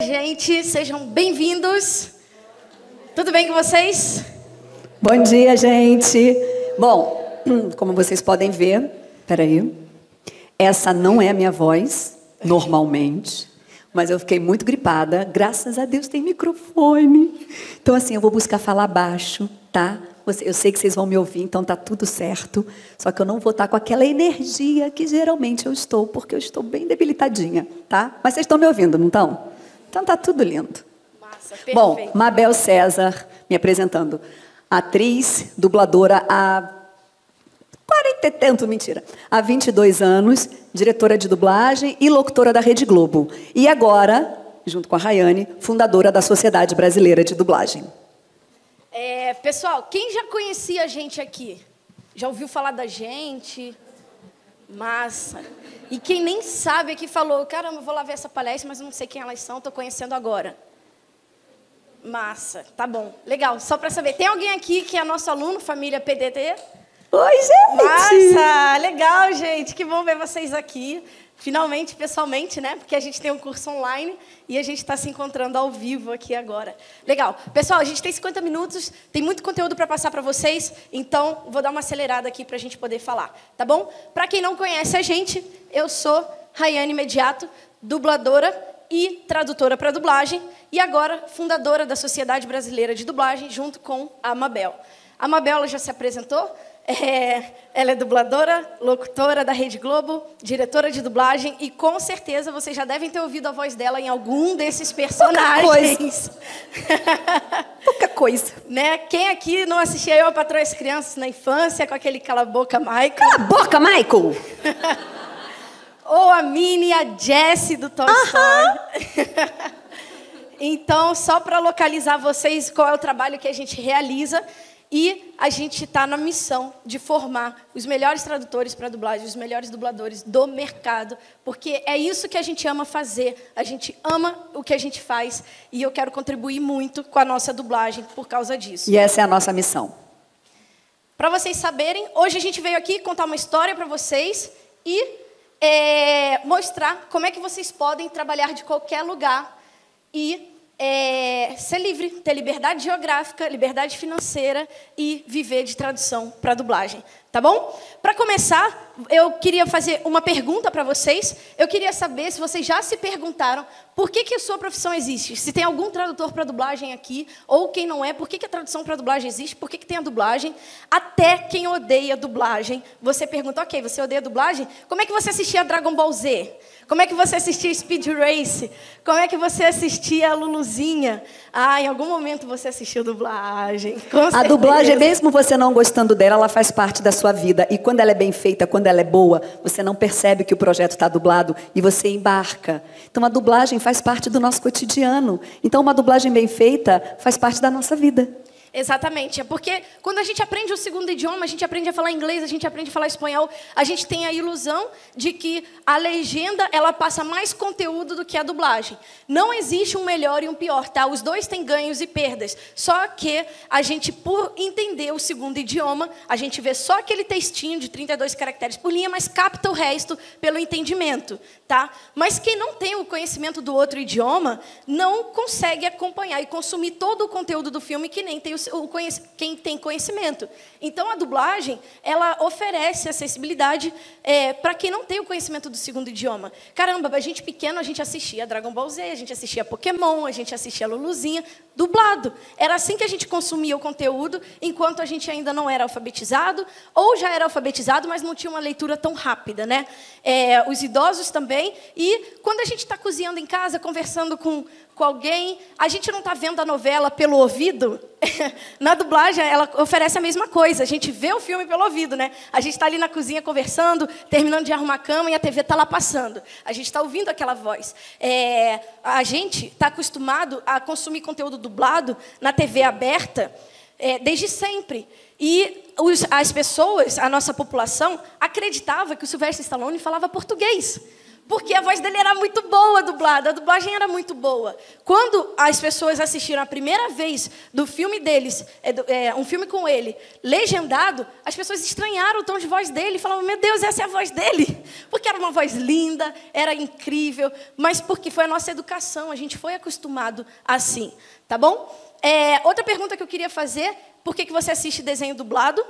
Gente, sejam bem-vindos. Tudo bem com vocês? Bom dia, gente. Bom, como vocês podem ver, peraí, essa não é a minha voz, normalmente, mas eu fiquei muito gripada. Graças a Deus tem microfone. Então, assim, eu vou buscar falar baixo, tá? Eu sei que vocês vão me ouvir, então tá tudo certo. Só que eu não vou estar com aquela energia que geralmente eu estou, porque eu estou bem debilitadinha, tá? Mas vocês estão me ouvindo, não estão? Então tá tudo lindo. Massa, perfeito. Bom, Mabel César, me apresentando. Atriz, dubladora há 40 e tanto, mentira. Há 22 anos, diretora de dublagem e locutora da Rede Globo. E agora, junto com a Rayane, fundadora da Sociedade Brasileira de Dublagem. Pessoal, quem já conhecia a gente aqui? Já ouviu falar da gente? Massa. E quem nem sabe aqui falou, caramba, eu vou lá ver essa palestra, mas não sei quem elas são, estou conhecendo agora. Massa, tá bom, legal. Só para saber, tem alguém aqui que é nosso aluno, família PDT? Oi, gente! Massa, legal, gente, que bom ver vocês aqui. Finalmente, pessoalmente, né? Porque a gente tem um curso online e a gente está se encontrando ao vivo aqui agora. Legal. Pessoal, a gente tem 50 minutos, tem muito conteúdo para passar para vocês, então vou dar uma acelerada aqui para a gente poder falar, tá bom? Para quem não conhece a gente, eu sou Rayane Mediato, dubladora e tradutora para dublagem, e agora fundadora da Sociedade Brasileira de Dublagem, junto com a Mabel. A Mabel ela já se apresentou. Ela é dubladora, locutora da Rede Globo, diretora de dublagem e com certeza vocês já devem ter ouvido a voz dela em algum desses personagens. Pouca coisa. Né? Quem aqui não assistia Eu, a Patroa e as Crianças na infância com aquele Cala a Boca, Michael? Cala a boca, Michael! Ou a Minnie, a Jessie do Toy Story. Então, só para localizar vocês qual é o trabalho que a gente realiza. E a gente está na missão de formar os melhores tradutores para dublagem, os melhores dubladores do mercado, porque é isso que a gente ama fazer, a gente ama o que a gente faz, e eu quero contribuir muito com a nossa dublagem por causa disso. E essa é a nossa missão. Para vocês saberem, hoje a gente veio aqui contar uma história para vocês e mostrar como é que vocês podem trabalhar de qualquer lugar e ser livre, ter liberdade geográfica, liberdade financeira e viver de tradução para dublagem, tá bom? Para começar, eu queria fazer uma pergunta para vocês. Eu queria saber se vocês já se perguntaram por que a sua profissão existe. Se tem algum tradutor para dublagem aqui, ou quem não é, por que a tradução para dublagem existe, por que tem a dublagem. Até quem odeia dublagem, você pergunta, ok, você odeia dublagem? Como é que você assistia Dragon Ball Z? Como é que você assistia Speed Race? Como é que você assistia a Luluzinha? Em algum momento você assistiu dublagem. A dublagem, mesmo você não gostando dela, ela faz parte da sua vida. E quando ela é bem feita, quando ela é boa, você não percebe que o projeto está dublado e você embarca. Então a dublagem faz parte do nosso cotidiano. Então uma dublagem bem feita faz parte da nossa vida. Exatamente, é porque quando a gente aprende o segundo idioma, a gente aprende a falar inglês, a gente aprende a falar espanhol, a gente tem a ilusão de que a legenda ela passa mais conteúdo do que a dublagem. Não existe um melhor e um pior, tá? Os dois têm ganhos e perdas. Só que a gente, por entender o segundo idioma, a gente vê só aquele textinho de 32 caracteres por linha, mas capta o resto pelo entendimento, tá? Mas quem não tem o conhecimento do outro idioma não consegue acompanhar e consumir todo o conteúdo do filme que nem tem quem tem conhecimento. Então, a dublagem, ela oferece acessibilidade para quem não tem o conhecimento do segundo idioma. Caramba, a gente pequeno, a gente assistia Dragon Ball Z, a gente assistia Pokémon, a gente assistia Luluzinha, dublado. Era assim que a gente consumia o conteúdo, enquanto a gente ainda não era alfabetizado, ou já era alfabetizado, mas não tinha uma leitura tão rápida, né? Os idosos também. E quando a gente está cozinhando em casa, conversando com alguém, a gente não está vendo a novela pelo ouvido. Na dublagem, ela oferece a mesma coisa. A gente vê o filme pelo ouvido, né? A gente está ali na cozinha conversando, terminando de arrumar a cama e a TV está lá passando. A gente está ouvindo aquela voz. A gente está acostumado a consumir conteúdo dublado na TV aberta desde sempre. E as pessoas, a nossa população, acreditava que o Sylvester Stallone falava português. Porque a voz dele era muito boa dublada, a dublagem era muito boa. Quando as pessoas assistiram a primeira vez do filme deles, um filme com ele, legendado, as pessoas estranharam o tom de voz dele e falavam, meu Deus, essa é a voz dele. Porque era uma voz linda, era incrível, mas porque foi a nossa educação, a gente foi acostumado assim, tá bom? Outra pergunta que eu queria fazer, por que você assiste desenho dublado?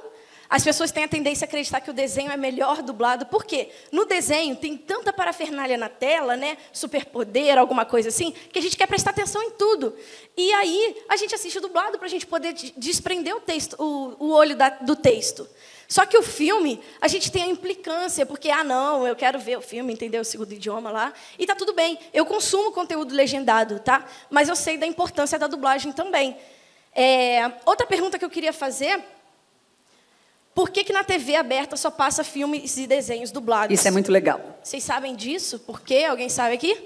As pessoas têm a tendência a acreditar que o desenho é melhor dublado. Por quê? No desenho tem tanta parafernália na tela, né? Superpoder, alguma coisa assim, que a gente quer prestar atenção em tudo. E aí a gente assiste dublado para a gente poder desprender o texto, o olho do texto. Só que o filme, a gente tem a implicância, porque, não, eu quero ver o filme, entender o segundo idioma lá, e tá tudo bem. Eu consumo conteúdo legendado, tá? Mas eu sei da importância da dublagem também. Outra pergunta que eu queria fazer... Por que na TV aberta só passa filmes e desenhos dublados? Isso é muito legal. Vocês sabem disso? Por quê? Alguém sabe aqui?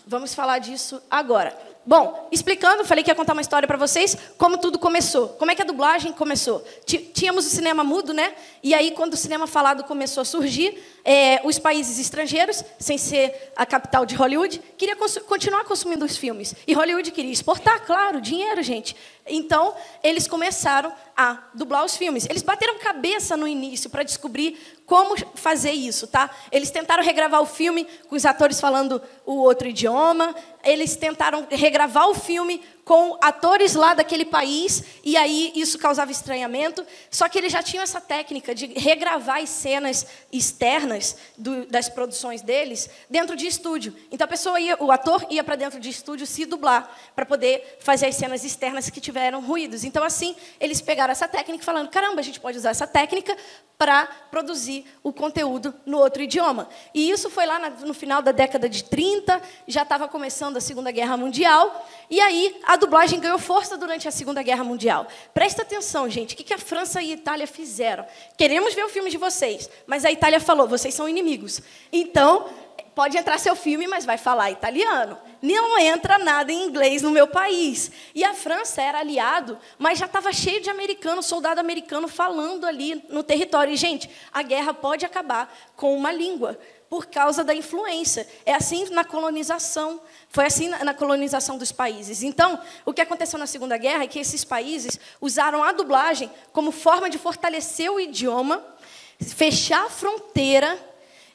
Vamos falar disso agora. Bom, explicando, falei que ia contar uma história para vocês, como tudo começou. Como é que a dublagem começou? Tínhamos o cinema mudo, né? E aí, quando o cinema falado começou a surgir, os países estrangeiros, sem ser a capital de Hollywood, queriam continuar consumindo os filmes. E Hollywood queria exportar, claro, dinheiro, gente. Então, eles começaram a dublar os filmes. Eles bateram cabeça no início para descobrir como fazer isso, tá? Eles tentaram regravar o filme com os atores falando o outro idioma. Eles tentaram regravar o filme com atores lá daquele país, e aí isso causava estranhamento. Só que eles já tinham essa técnica de regravar as cenas externas das produções deles dentro de estúdio. Então, o ator ia para dentro de estúdio se dublar, para poder fazer as cenas externas que tiveram ruídos. Então, assim, eles pegaram essa técnica falando, caramba, a gente pode usar essa técnica para produzir o conteúdo no outro idioma. E isso foi lá no final da década de 30, já estava começando a Segunda Guerra Mundial, e aí a dublagem ganhou força durante a Segunda Guerra Mundial. Presta atenção, gente, o que a França e a Itália fizeram? Queremos ver o filme de vocês, mas a Itália falou, vocês são inimigos. Então, pode entrar seu filme, mas vai falar italiano. Não entra nada em inglês no meu país. E a França era aliado, mas já estava cheio de americano, soldado americano falando ali no território. E, gente, a guerra pode acabar com uma língua, por causa da influência. É assim na colonização. Foi assim na colonização dos países. Então, o que aconteceu na Segunda Guerra é que esses países usaram a dublagem como forma de fortalecer o idioma, fechar a fronteira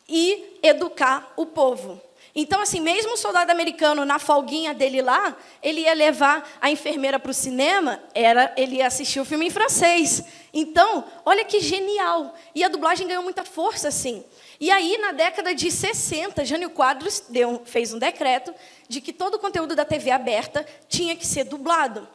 e educar o povo. Então, assim, mesmo o soldado americano, na folguinha dele lá, ele ia levar a enfermeira para o cinema, ele ia assistir o filme em francês. Então, olha que genial. E a dublagem ganhou muita força, assim. E aí, na década de 60, Jânio Quadros fez um decreto de que todo o conteúdo da TV aberta tinha que ser dublado.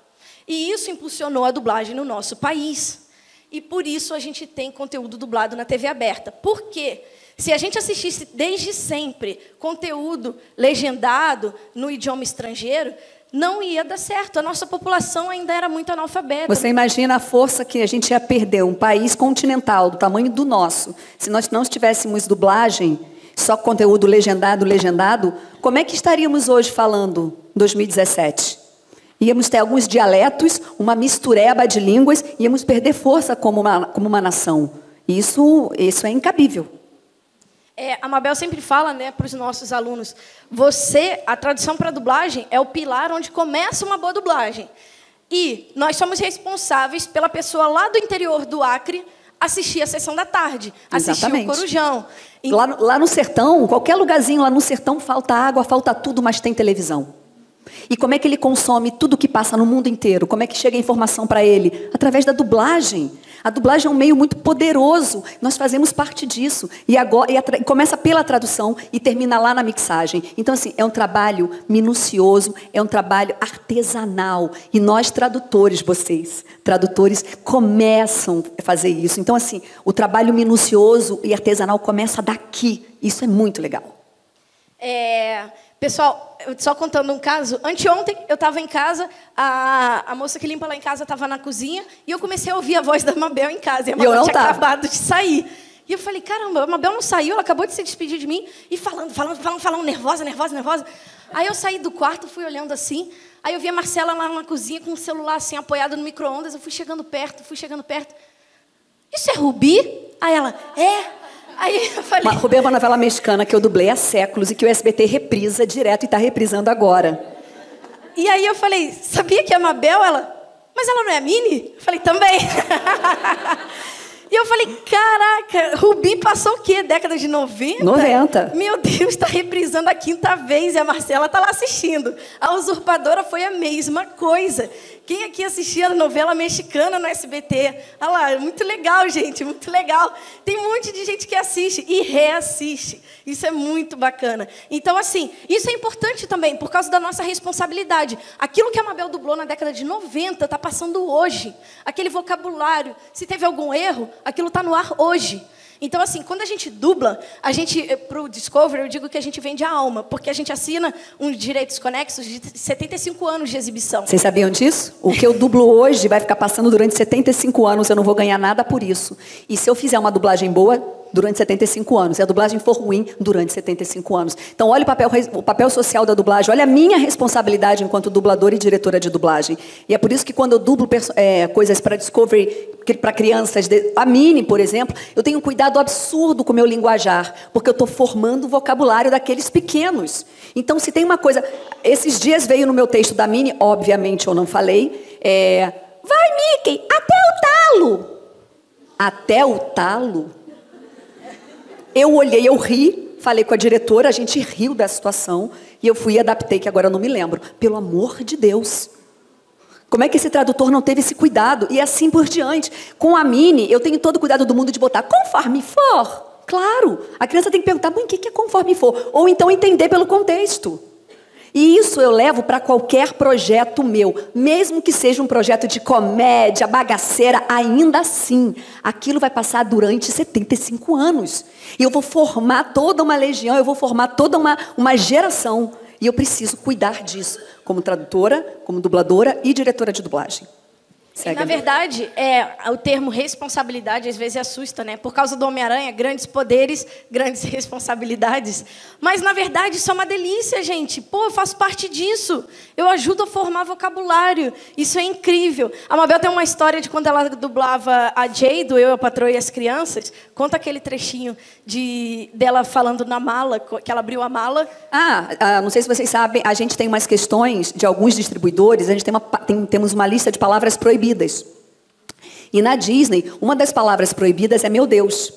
E isso impulsionou a dublagem no nosso país. E por isso a gente tem conteúdo dublado na TV aberta. Por quê? Se a gente assistisse desde sempre conteúdo legendado no idioma estrangeiro, não ia dar certo. A nossa população ainda era muito analfabeta. Você imagina a força que a gente ia perder, um país continental, do tamanho do nosso. Se nós não tivéssemos dublagem, só conteúdo legendado, como é que estaríamos hoje falando, em 2017? Íamos ter alguns dialetos, uma mistureba de línguas, íamos perder força como uma nação. Isso é incabível. A Mabel sempre fala, né, para os nossos alunos, a tradução para a dublagem é o pilar onde começa uma boa dublagem. E nós somos responsáveis pela pessoa lá do interior do Acre assistir a sessão da tarde, assistir o Corujão. Lá no sertão, qualquer lugarzinho lá no sertão, falta água, falta tudo, mas tem televisão. E como é que ele consome tudo que passa no mundo inteiro? Como é que chega a informação para ele? Através da dublagem. A dublagem é um meio muito poderoso. Nós fazemos parte disso. E começa pela tradução e termina lá na mixagem. Então, assim, é um trabalho minucioso, é um trabalho artesanal. E nós, vocês, tradutores, começam a fazer isso. Então, assim, o trabalho minucioso e artesanal começa daqui. Isso é muito legal. Pessoal, só contando um caso, anteontem eu estava em casa, a moça que limpa lá em casa estava na cozinha, e eu comecei a ouvir a voz da Mabel em casa, e a Mabel tinha acabado de sair. E eu falei, caramba, a Mabel não saiu, ela acabou de se despedir de mim, e falando, nervosa. Aí eu saí do quarto, fui olhando assim, aí eu vi a Marcela lá na cozinha com o celular assim, apoiado no micro-ondas, eu fui chegando perto. Isso é Rubi? Aí ela, é. Aí eu falei... Rubem é uma novela mexicana que eu dublei há séculos e que o SBT reprisa direto e está reprisando agora. E aí eu falei, sabia que é a Mabel? Ela, mas ela não é a Minnie? Eu falei, também. E eu falei, caraca, Rubi passou o quê? Década de 90? 90. Meu Deus, está reprisando a 5ª vez e a Marcela está lá assistindo. A Usurpadora foi a mesma coisa. Quem aqui assistia a novela mexicana no SBT? Olha lá, muito legal, gente, muito legal. Tem um monte de gente que assiste e reassiste. Isso é muito bacana. Então, assim, isso é importante também, por causa da nossa responsabilidade. Aquilo que a Mabel dublou na década de 90 está passando hoje. Aquele vocabulário, se teve algum erro, aquilo está no ar hoje. Então, assim, quando a gente dubla, para o Discovery, eu digo que a gente vende a alma, porque a gente assina uns direitos conexos de 75 anos de exibição. Vocês sabiam disso? O que eu dublo hoje vai ficar passando durante 75 anos, eu não vou ganhar nada por isso. E se eu fizer uma dublagem boa, durante 75 anos. Se a dublagem for ruim, durante 75 anos. Então, olha o papel social da dublagem, olha a minha responsabilidade enquanto dubladora e diretora de dublagem. E é por isso que quando eu dublo coisas para Discovery, para crianças, a Minnie, por exemplo, eu tenho um cuidado absurdo com o meu linguajar, porque eu estou formando o vocabulário daqueles pequenos. Então, se tem uma coisa... Esses dias veio no meu texto da Minnie, obviamente eu não falei, vai, Mickey, até o talo. Até o talo? Eu olhei, eu ri, falei com a diretora, a gente riu da situação, e eu fui e adaptei, que agora eu não me lembro. Pelo amor de Deus! Como é que esse tradutor não teve esse cuidado? E assim por diante. Com a Minnie, eu tenho todo o cuidado do mundo de botar conforme for. Claro, a criança tem que perguntar, mãe, o que é conforme for? Ou então entender pelo contexto. E isso eu levo para qualquer projeto meu, mesmo que seja um projeto de comédia, bagaceira, ainda assim, aquilo vai passar durante 75 anos. E eu vou formar toda uma legião, eu vou formar toda uma geração. E eu preciso cuidar disso, como tradutora, como dubladora e diretora de dublagem. E, na verdade, o termo responsabilidade às vezes assusta, né? Por causa do Homem-Aranha, grandes poderes, grandes responsabilidades. Mas, na verdade, isso é uma delícia, gente. Pô, eu faço parte disso. Eu ajudo a formar vocabulário. Isso é incrível. A Mabel tem uma história de quando ela dublava a Jay, do Eu, a Patroa e as Crianças. Conta aquele trechinho dela falando na mala, que ela abriu a mala. Não sei se vocês sabem, a gente tem umas questões de alguns distribuidores, a gente temos uma lista de palavras proibidas. E na Disney, uma das palavras proibidas é meu Deus,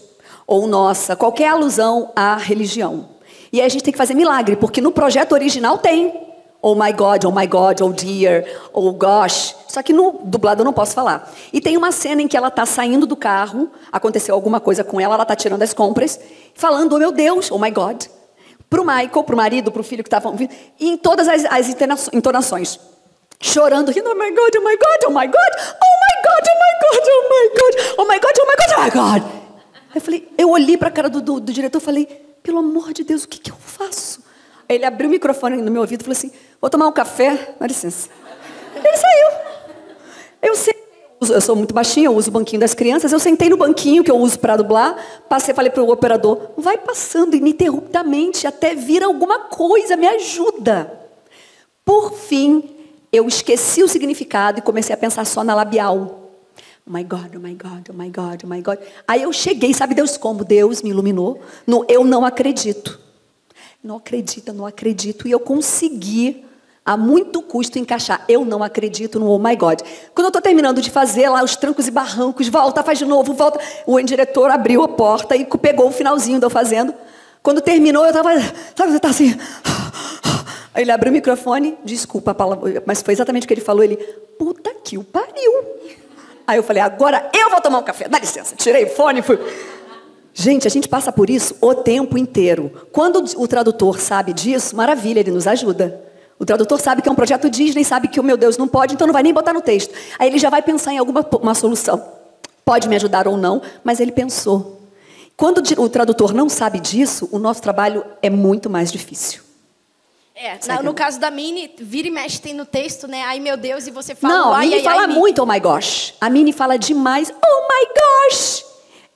ou nossa, qualquer alusão à religião. E aí a gente tem que fazer milagre, porque no projeto original tem oh my God, oh dear, oh gosh. Só que no dublado eu não posso falar. E tem uma cena em que ela está saindo do carro, aconteceu alguma coisa com ela está tirando as compras, falando oh meu Deus, oh my God, para o Michael, para o marido, para o filho que estavam ouvindo, e em todas as entonações. Chorando, rindo, oh my God, oh my God, oh my God, oh my God, oh my God, oh my God, oh my God, oh my God, oh my God. Eu olhei para a cara do diretor e falei, pelo amor de Deus, o que eu faço? Aí ele abriu o microfone no meu ouvido e falou assim, vou tomar um café, dá licença. Ele saiu. Eu sou muito baixinha, eu uso o banquinho das crianças, eu sentei no banquinho que eu uso para dublar, falei para o operador, vai passando ininterruptamente até vir alguma coisa, me ajuda. Por fim, eu esqueci o significado e comecei a pensar só na labial. Oh my God, oh my God, oh my God, oh my God. Aí eu cheguei, sabe Deus como? Deus me iluminou no eu não acredito. Não acredito. E eu consegui, a muito custo, encaixar. Eu não acredito no oh my God. Quando eu estou terminando de fazer lá os trancos e barrancos, volta, faz de novo, volta. O diretor abriu a porta e pegou o finalzinho de eu fazendo. Quando terminou, eu estava, sabe, você está assim... Aí ele abriu o microfone, desculpa a palavra, mas foi exatamente o que ele falou. Ele, puta que o pariu. Aí eu falei, agora eu vou tomar um café, dá licença. Tirei o fone e fui... Gente, a gente passa por isso o tempo inteiro. Quando o tradutor sabe disso, maravilha, ele nos ajuda. O tradutor sabe que é um projeto Disney, sabe que o meu Deus não pode, então não vai nem botar no texto. Aí ele já vai pensar em uma solução. Pode me ajudar ou não, mas ele pensou. Quando o tradutor não sabe disso, o nosso trabalho é muito mais difícil. No caso da Minnie, vira e mexe tem no texto, né? Ai, meu Deus, e você fala... Não, a Minnie fala muito, oh my gosh. A Minnie fala demais, oh my gosh.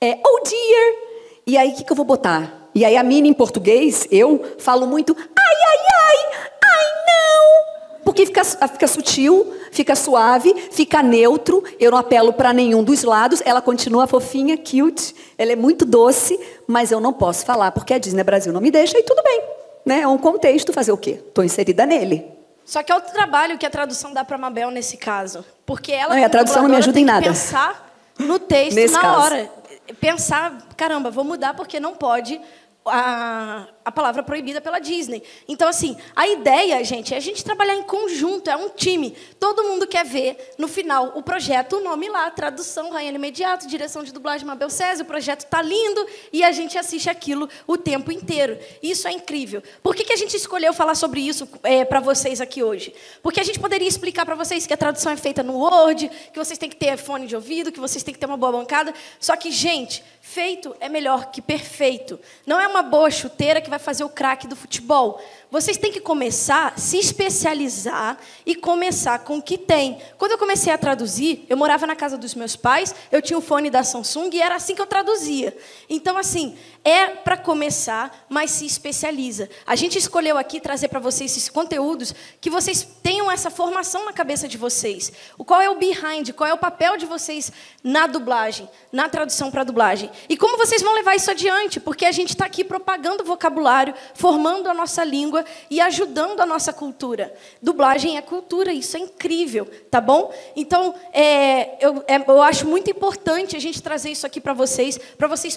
Oh dear. E aí, o que eu vou botar? E aí, a Minnie, em português, eu falo muito, ai, ai, ai, ai, não. aqui fica sutil, fica suave, fica neutro. Eu não apelo para nenhum dos lados. Ela continua fofinha, cute. Ela é muito doce, mas eu não posso falar porque a Disney Brasil não me deixa e tudo bem. Né? É um contexto, fazer o quê? Estou inserida nele. Só que é o trabalho que a tradução dá para a Mabel nesse caso. Porque ela, a tradução não me ajuda em nada. Tem que pensar no texto nesse na caso. hora. Pensar, caramba, vou mudar porque não pode a palavra proibida pela Disney. Então, assim, a ideia, gente, é a gente trabalhar em conjunto, é um time. Todo mundo quer ver, no final, o projeto, o nome lá, tradução, Raiane Imediato, direção de dublagem, Mabel César, o projeto está lindo e a gente assiste aquilo o tempo inteiro. Isso é incrível. Por que a gente escolheu falar sobre isso para vocês aqui hoje? Porque a gente poderia explicar para vocês que a tradução é feita no Word, que vocês têm que ter fone de ouvido, que vocês têm que ter uma boa bancada. Só que, gente, feito é melhor que perfeito. Não é uma boa chuteira que vai fazer o craque do futebol. Vocês têm que começar a se especializar e começar com o que tem. Quando eu comecei a traduzir, eu morava na casa dos meus pais, eu tinha o fone da Samsung e era assim que eu traduzia. Então, assim, é para começar, mas se especializa. A gente escolheu aqui trazer para vocês esses conteúdos que vocês tenham essa formação na cabeça de vocês. Qual é o behind, qual é o papel de vocês na dublagem, na tradução para dublagem. E como vocês vão levar isso adiante, porque a gente está aqui propagando o vocabulário, formando a nossa língua e ajudando a nossa cultura. Dublagem é cultura, isso é incrível, tá bom? Então, eu acho muito importante a gente trazer isso aqui para vocês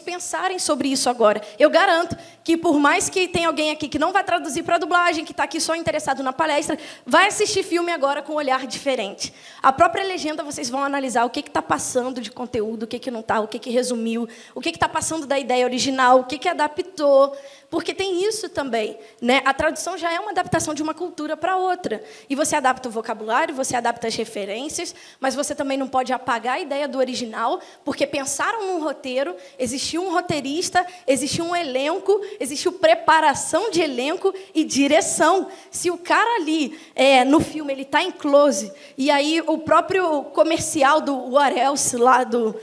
pensarem sobre isso agora. Eu garanto que, por mais que tenha alguém aqui que não vai traduzir para dublagem, que está aqui só interessado na palestra, vai assistir filme agora com um olhar diferente. A própria legenda, vocês vão analisar o que está passando de conteúdo, o que não está, o que resumiu, o que está passando da ideia original, o que adaptou. Porque tem isso também, né? A tradução já é uma adaptação de uma cultura para outra. E você adapta o vocabulário, você adapta as referências, mas você também não pode apagar a ideia do original, porque pensaram num roteiro, existiu um roteirista, existiu um elenco, existiu preparação de elenco e direção. Se o cara ali, no filme, ele está em close, e aí o próprio comercial do What Else, lá do...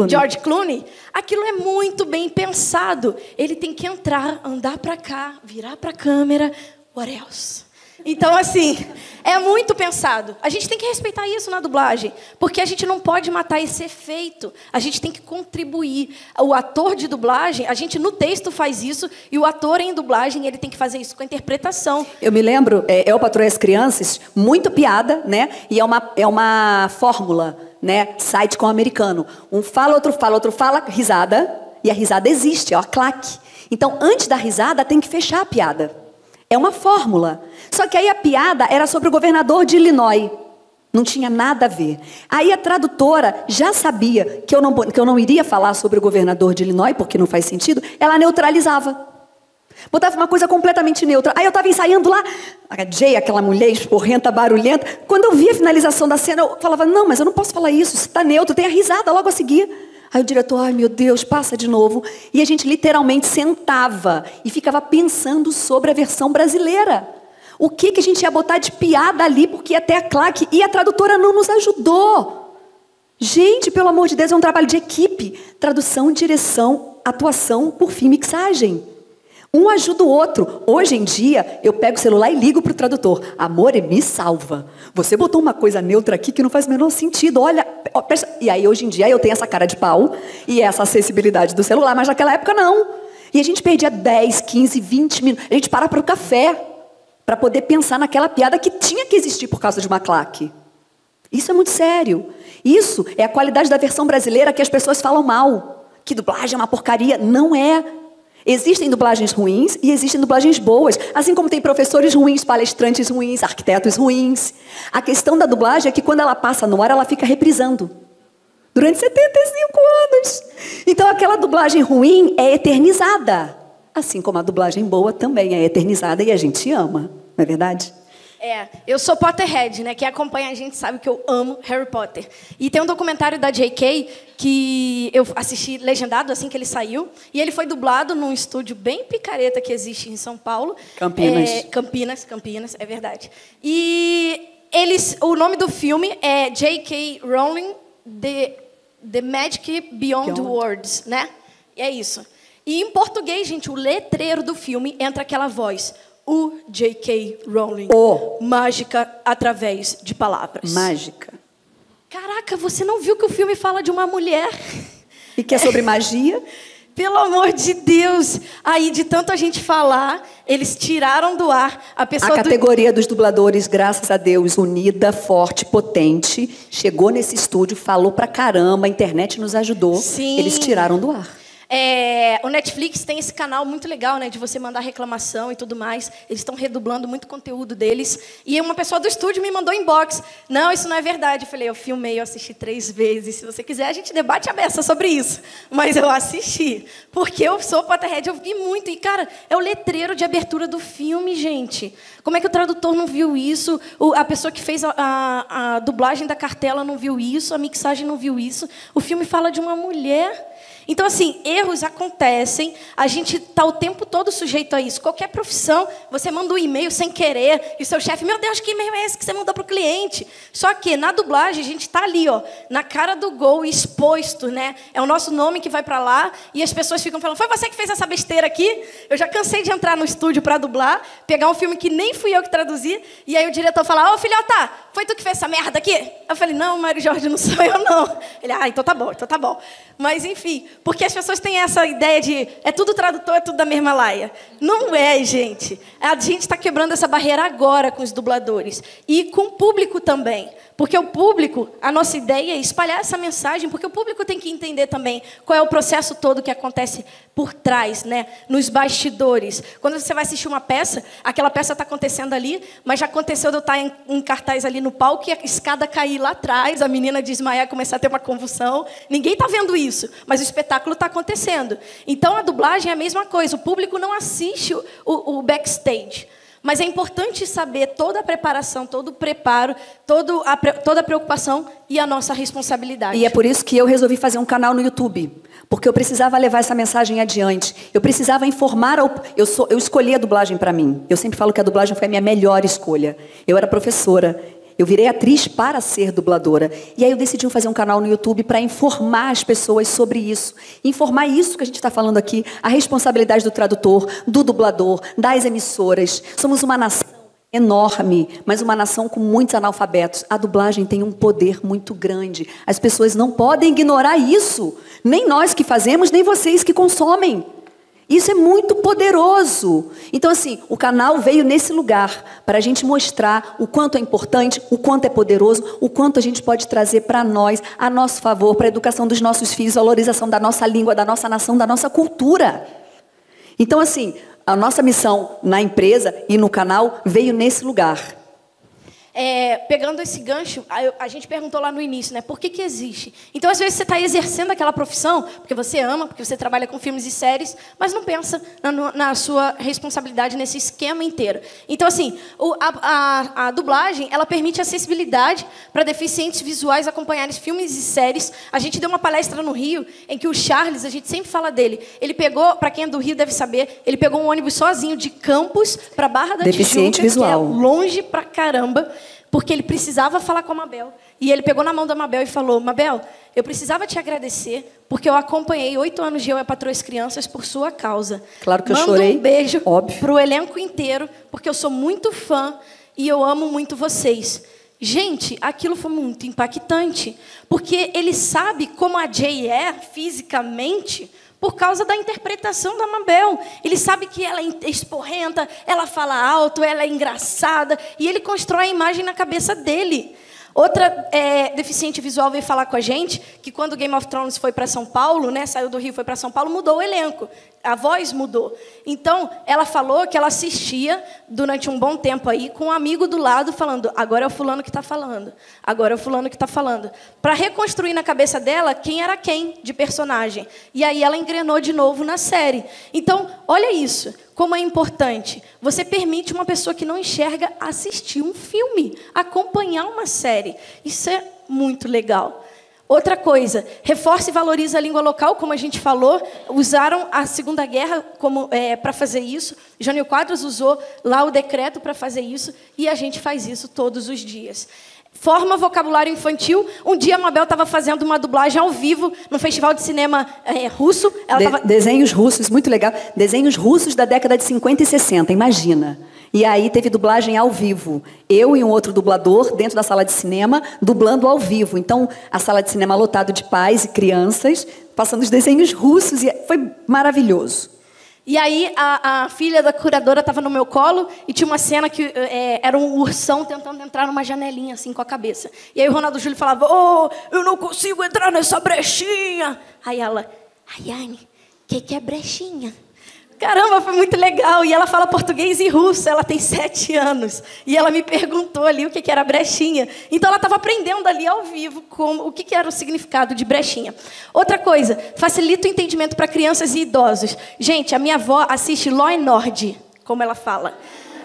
George Clooney, aquilo é muito bem pensado. Ele tem que entrar, andar para cá, virar para a câmera, what else? Então, assim, é muito pensado. A gente tem que respeitar isso na dublagem, porque a gente não pode matar esse efeito. A gente tem que contribuir. O ator de dublagem, a gente no texto faz isso, e o ator em dublagem, ele tem que fazer isso com a interpretação. Eu me lembro, Eu, Patroa e as Crianças, muito piada, né? E é uma fórmula, né? Site com o americano. Um fala, outro fala, risada, e a risada existe, é a claque. Então, antes da risada, tem que fechar a piada. É uma fórmula. Só que aí a piada era sobre o governador de Illinois. Não tinha nada a ver. Aí a tradutora já sabia que eu não iria falar sobre o governador de Illinois, porque não faz sentido. Ela neutralizava. Botava uma coisa completamente neutra. Aí eu estava ensaiando lá. A Jay, aquela mulher esporrenta, barulhenta. Quando eu vi a finalização da cena, eu falava, não, mas eu não posso falar isso. Isso está neutro, tem a risada logo a seguir. Aí o diretor, ai meu Deus, passa de novo. E a gente literalmente sentava e ficava pensando sobre a versão brasileira. O que a gente ia botar de piada ali, porque ia até a claque. E a tradutora não nos ajudou. Gente, pelo amor de Deus, é um trabalho de equipe. Tradução, direção, atuação, por fim, mixagem. Um ajuda o outro. Hoje em dia, eu pego o celular e ligo para o tradutor. Amor, me salva. Você botou uma coisa neutra aqui que não faz o menor sentido. Olha, e aí hoje em dia eu tenho essa cara de pau e essa acessibilidade do celular, mas naquela época não. E a gente perdia 10, 15, 20 minutos. A gente para o café para poder pensar naquela piada que tinha que existir por causa de uma claque. Isso é muito sério. Isso é a qualidade da versão brasileira que as pessoas falam mal. Que dublagem é uma porcaria. Não é. Existem dublagens ruins e existem dublagens boas. Assim como tem professores ruins, palestrantes ruins, arquitetos ruins. A questão da dublagem é que quando ela passa no ar, ela fica reprisando. Durante 75 anos. Então aquela dublagem ruim é eternizada. Assim como a dublagem boa também é eternizada e a gente ama. Não é verdade? Eu sou Potterhead, né? Quem acompanha a gente sabe que eu amo Harry Potter. E tem um documentário da J.K. que eu assisti legendado assim que ele saiu. E ele foi dublado num estúdio bem picareta que existe em São Paulo. Campinas, é verdade. E o nome do filme é J.K. Rowling, The Magic Beyond Words, né? E é isso. E em português, gente, o letreiro do filme entra aquela voz. o J.K. Rowling. Mágica através de palavras. Mágica. Caraca, você não viu que o filme fala de uma mulher? E que é sobre magia? Pelo amor de Deus! Aí, de tanto a gente falar, eles tiraram do ar a pessoa... A categoria dos dubladores, graças a Deus, unida, forte, potente, chegou nesse estúdio, falou pra caramba, a internet nos ajudou. Sim. Eles tiraram do ar. O Netflix tem esse canal muito legal, né, de você mandar reclamação e tudo mais. Eles estão redublando muito conteúdo deles. E uma pessoa do estúdio me mandou inbox. Não, isso não é verdade. Eu falei, eu filmei, eu assisti 3 vezes. Se você quiser, a gente debate a beça sobre isso. Mas eu assisti. Porque eu sou Potterhead, eu vi muito. E, cara, é o letreiro de abertura do filme, gente. Como é que o tradutor não viu isso? A pessoa que fez a dublagem da cartela não viu isso? A mixagem não viu isso? O filme fala de uma mulher... Então, assim, erros acontecem, a gente está o tempo todo sujeito a isso. Qualquer profissão, você manda um e-mail sem querer, e seu chefe, meu Deus, que e-mail é esse que você mandou para o cliente? Só que, na dublagem, a gente está ali, ó, na cara do gol, exposto, né? É o nosso nome que vai para lá, e as pessoas ficam falando, foi você que fez essa besteira aqui? Eu já cansei de entrar no estúdio para dublar, pegar um filme que nem fui eu que traduzi, e aí o diretor fala, ô, filhota, foi tu que fez essa merda aqui? Eu falei, não, Mário Jorge, não sou eu, não. Ele, então tá bom, então tá bom. Mas, enfim... Porque as pessoas têm essa ideia de é tudo tradutor, é tudo da mesma laia. Não é, gente. A gente está quebrando essa barreira agora com os dubladores. E com o público também. Porque o público, a nossa ideia é espalhar essa mensagem, porque o público tem que entender também qual é o processo todo que acontece por trás, né? Nos bastidores. Quando você vai assistir uma peça, aquela peça está acontecendo ali, mas já aconteceu de eu estar em cartaz ali no palco e a escada cair lá atrás, a menina desmaiar, começar a ter uma convulsão. Ninguém está vendo isso, mas o espetáculo está acontecendo. Então, a dublagem é a mesma coisa. O público não assiste o backstage. Mas é importante saber toda a preparação, todo o preparo, toda a preocupação e a nossa responsabilidade. E é por isso que eu resolvi fazer um canal no YouTube. Porque eu precisava levar essa mensagem adiante. Eu precisava informar... Eu escolhi a dublagem para mim. Eu sempre falo que a dublagem foi a minha melhor escolha. Eu era professora. Eu virei atriz para ser dubladora. E aí eu decidi fazer um canal no YouTube para informar as pessoas sobre isso. Informar isso que a gente está falando aqui, a responsabilidade do tradutor, do dublador, das emissoras. Somos uma nação enorme, mas uma nação com muitos analfabetos. A dublagem tem um poder muito grande. As pessoas não podem ignorar isso. Nem nós que fazemos, nem vocês que consomem. Isso é muito poderoso. Então, assim, o canal veio nesse lugar para a gente mostrar o quanto é importante, o quanto é poderoso, o quanto a gente pode trazer para nós, a nosso favor, para a educação dos nossos filhos, valorização da nossa língua, da nossa nação, da nossa cultura. Então, assim, a nossa missão na empresa e no canal veio nesse lugar. Pegando esse gancho, a gente perguntou lá no início, né? Por que existe? Então, às vezes, você está exercendo aquela profissão porque você ama, porque você trabalha com filmes e séries, mas não pensa na sua responsabilidade nesse esquema inteiro. Então, assim, a dublagem, ela permite acessibilidade para deficientes visuais acompanharem filmes e séries. A gente deu uma palestra no Rio, em que o Charles, a gente sempre fala dele, ele pegou, para quem é do Rio deve saber, ele pegou um ônibus sozinho de Campos para Barra da Deficiente Tijuca, visual. que é longe pra caramba, porque ele precisava falar com a Mabel. E ele pegou na mão da Mabel e falou, Mabel, eu precisava te agradecer, porque eu acompanhei 8 anos de Eu, a Patroa e as Crianças por sua causa. Claro que eu chorei. Manda um beijo Óbvio. pro elenco inteiro, porque eu sou muito fã e eu amo muito vocês. Gente, aquilo foi muito impactante, porque ele sabe como a Jay é fisicamente por causa da interpretação da Mabel. Ele sabe que ela é esporrenta, ela fala alto, ela é engraçada, e ele constrói a imagem na cabeça dele. Outra deficiente visual veio falar com a gente que quando Game of Thrones foi para São Paulo, né, saiu do Rio e foi para São Paulo, mudou o elenco. A voz mudou. Então, ela falou que ela assistia durante um bom tempo aí com um amigo do lado falando, agora é o fulano que está falando, agora é o fulano que está falando. Para reconstruir na cabeça dela quem era quem de personagem. E aí ela engrenou de novo na série. Então, olha isso. Como é importante. Você permite uma pessoa que não enxerga assistir um filme, acompanhar uma série. Isso é muito legal. Outra coisa, reforça e valoriza a língua local, como a gente falou. Usaram a Segunda Guerra para fazer isso. Jânio Quadros usou lá o decreto para fazer isso. E a gente faz isso todos os dias. Forma vocabulário infantil. Um dia a Mabel estava fazendo uma dublagem ao vivo no festival de cinema russo. Ela Desenhos russos, muito legal. Desenhos russos da década de 50 e 60, imagina. E aí teve dublagem ao vivo. Eu e um outro dublador dentro da sala de cinema, dublando ao vivo. Então, a sala de cinema lotada de pais e crianças, passando os desenhos russos, e foi maravilhoso. E aí, a filha da curadora estava no meu colo e tinha uma cena que era um ursão tentando entrar numa janelinha, assim, com a cabeça. E aí o Ronaldo Júlio falava, eu não consigo entrar nessa brechinha. Aí ela, Rayane, o que é brechinha? Caramba, foi muito legal. E ela fala português e russo, ela tem 7 anos. E ela me perguntou ali o que era brechinha. Então, ela estava aprendendo ali ao vivo o que era o significado de brechinha. Outra coisa, facilita o entendimento para crianças e idosos. Gente, a minha avó assiste Law and Order, como ela fala.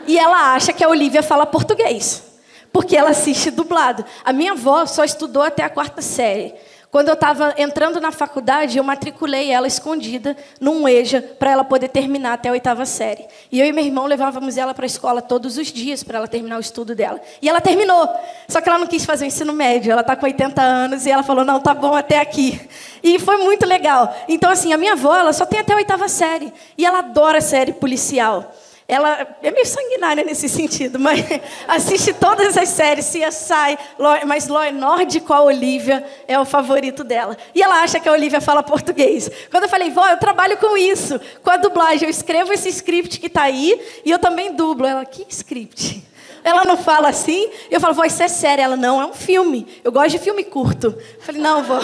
E ela acha que a Olivia fala português, porque ela assiste dublado. A minha avó só estudou até a 4ª série. Quando eu estava entrando na faculdade, eu matriculei ela escondida num EJA para ela poder terminar até a 8ª série. E eu e meu irmão levávamos ela para a escola todos os dias para ela terminar o estudo dela. E ela terminou. Só que ela não quis fazer o ensino médio. Ela está com 80 anos e ela falou, não, tá bom até aqui. E foi muito legal. Então, assim, a minha avó ela só tem até a 8ª série. E ela adora série policial. Ela é meio sanguinária nesse sentido, mas assiste todas as séries, CSI, mas Law and Order com a Olivia é o favorito dela. E ela acha que a Olivia fala português. Quando eu falei, vó, eu trabalho com isso, com a dublagem, eu escrevo esse script que está aí e eu também dublo. Ela, que script? Ela não fala assim. Eu falo, vó, isso é sério. Ela, não, é um filme. Eu gosto de filme curto. Eu falei, não, vó.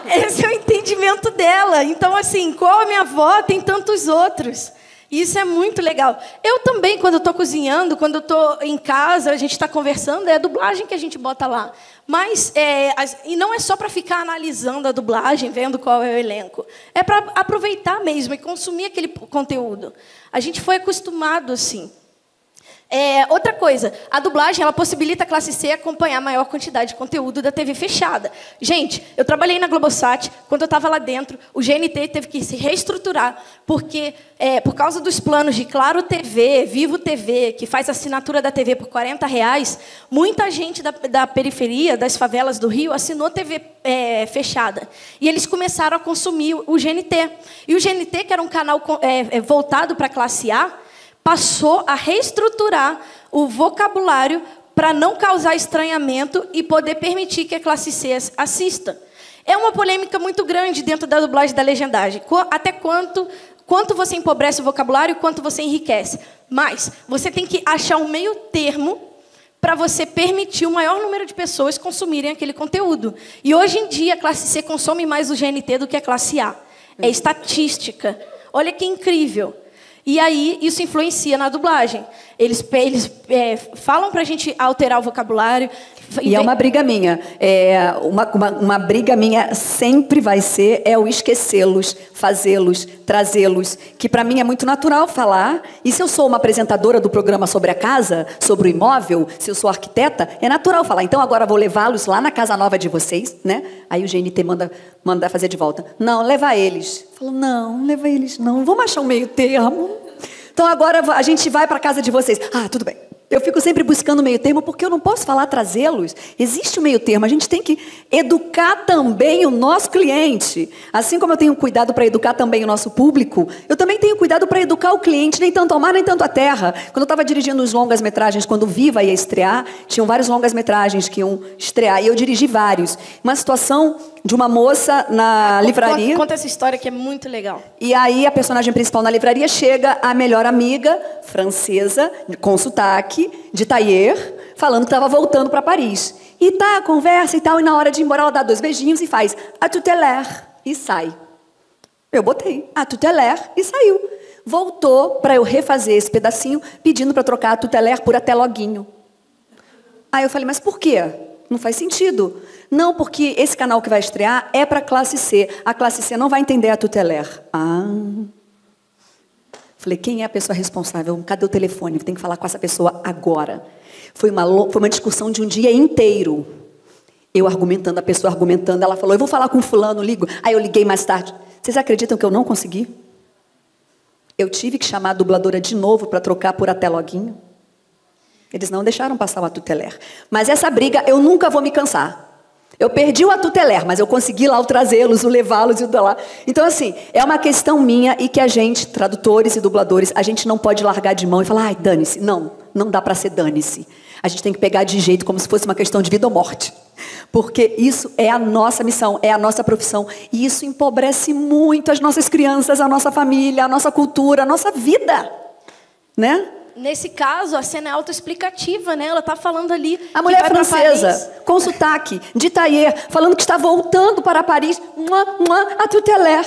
Esse é o entendimento dela. Então, assim, qual a minha avó, tem tantos outros. Isso é muito legal. Eu também, quando estou cozinhando, quando estou em casa, a gente está conversando, é a dublagem que a gente bota lá. Mas, e não é só para ficar analisando a dublagem, vendo qual é o elenco. É para aproveitar mesmo e consumir aquele conteúdo. A gente foi acostumado assim. Outra coisa, a dublagem ela possibilita a classe C acompanhar a maior quantidade de conteúdo da TV fechada. Gente, eu trabalhei na Globosat, quando eu estava lá dentro, o GNT teve que se reestruturar, porque por causa dos planos de Claro TV, Vivo TV, que faz assinatura da TV por R$40, muita gente da periferia, das favelas do Rio, assinou TV fechada. E eles começaram a consumir o GNT. E o GNT, que era um canal voltado para a classe A, passou a reestruturar o vocabulário para não causar estranhamento e poder permitir que a classe C assista. É uma polêmica muito grande dentro da dublagem e da legendagem. Até quanto você empobrece o vocabulário e quanto você enriquece. Mas você tem que achar um meio termo para você permitir o maior número de pessoas consumirem aquele conteúdo. E hoje em dia a classe C consome mais o GNT do que a classe A. É estatística. Olha que incrível. E aí, isso influencia na dublagem. Eles falam para a gente alterar o vocabulário. E é uma briga minha. Uma briga minha sempre vai ser o esquecê-los, fazê-los, trazê-los. Que para mim é muito natural falar. E se eu sou uma apresentadora do programa sobre a casa, sobre o imóvel, se eu sou arquiteta, é natural falar. Então agora vou levá-los lá na casa nova de vocês, né? Aí o GNT manda fazer de volta. Não, leva eles. Falo, não, leva eles não. Vamos achar um meio termo. Então agora a gente vai para a casa de vocês. Ah, tudo bem. Eu fico sempre buscando meio termo, porque eu não posso falar trazê-los. Existe o meio termo. A gente tem que educar também o nosso cliente. Assim como eu tenho cuidado para educar também o nosso público, eu também tenho cuidado para educar o cliente, nem tanto ao mar, nem tanto à terra. Quando eu estava dirigindo os longas-metragens, quando o Viva ia estrear, tinham vários longas-metragens que iam estrear, e eu dirigi vários. Uma situação de uma moça na livraria. Conta essa história que é muito legal. E aí a personagem principal na livraria chega a melhor amiga francesa, com sotaque, de tailleur, falando que estava voltando para Paris. E tá a conversa e tal, e na hora de ir embora ela dá 2 beijinhos e faz à tout à l'heure e sai. Eu botei à tout à l'heure e saiu. Voltou para eu refazer esse pedacinho, pedindo para trocar à tout à l'heure por até loguinho. Aí eu falei, mas por quê? Não faz sentido. Não, porque esse canal que vai estrear é para a classe C. A classe C não vai entender a tout à l'heure. Falei, quem é a pessoa responsável? Cadê o telefone? Tem que falar com essa pessoa agora. Foi uma discussão de um dia inteiro. Eu argumentando, a pessoa argumentando. Ela falou, eu vou falar com fulano, ligo. Aí eu liguei mais tarde. Vocês acreditam que eu não consegui? Eu tive que chamar a dubladora de novo para trocar por até loguinho. Eles não deixaram passar o tout à l'heure. Mas essa briga eu nunca vou me cansar. Eu perdi o atuteler, mas eu consegui lá o trazê-los, o levá-los e o lá. Então, assim, é uma questão minha e que a gente, tradutores e dubladores, a gente não pode largar de mão e falar, ai, dane-se. Não, não dá para ser dane-se. A gente tem que pegar de jeito como se fosse uma questão de vida ou morte. Porque isso é a nossa missão, é a nossa profissão. E isso empobrece muito as nossas crianças, a nossa família, a nossa cultura, a nossa vida. Né? Nesse caso, a cena é autoexplicativa, né? Ela está falando ali... A mulher francesa, com sotaque, de tailleur, falando que está voltando para Paris, a tuteler.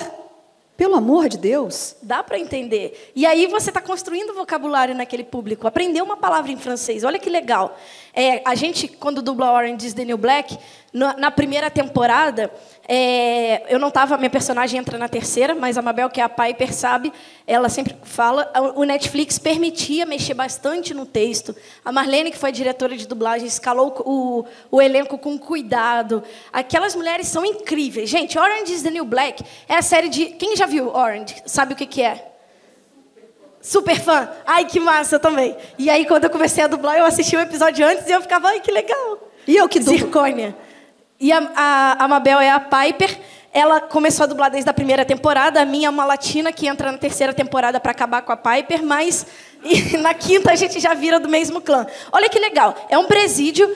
Pelo amor de Deus. Dá para entender. E aí você está construindo vocabulário naquele público. Aprendeu uma palavra em francês. Olha que legal. A gente, quando dubla Orange is the New Black, na primeira temporada, eu não estava... Minha personagem entra na terceira, mas a Mabel, que é a Piper, sabe, ela sempre fala, o Netflix permitia mexer bastante no texto. A Marlene, que foi a diretora de dublagem, escalou o elenco com cuidado. Aquelas mulheres são incríveis. Gente, Orange is the New Black é a série de... Quem já viu Orange? Sabe o que é? Super fã. Ai, que massa também. E aí, quando eu comecei a dublar, eu assisti um episódio antes e eu ficava, ai, que legal. E eu que dublo. Zircônia. E a Mabel é a Piper. Ela começou a dublar desde a primeira temporada. A minha é uma latina que entra na terceira temporada para acabar com a Piper, mas na quinta a gente já vira do mesmo clã. Olha que legal. É um presídio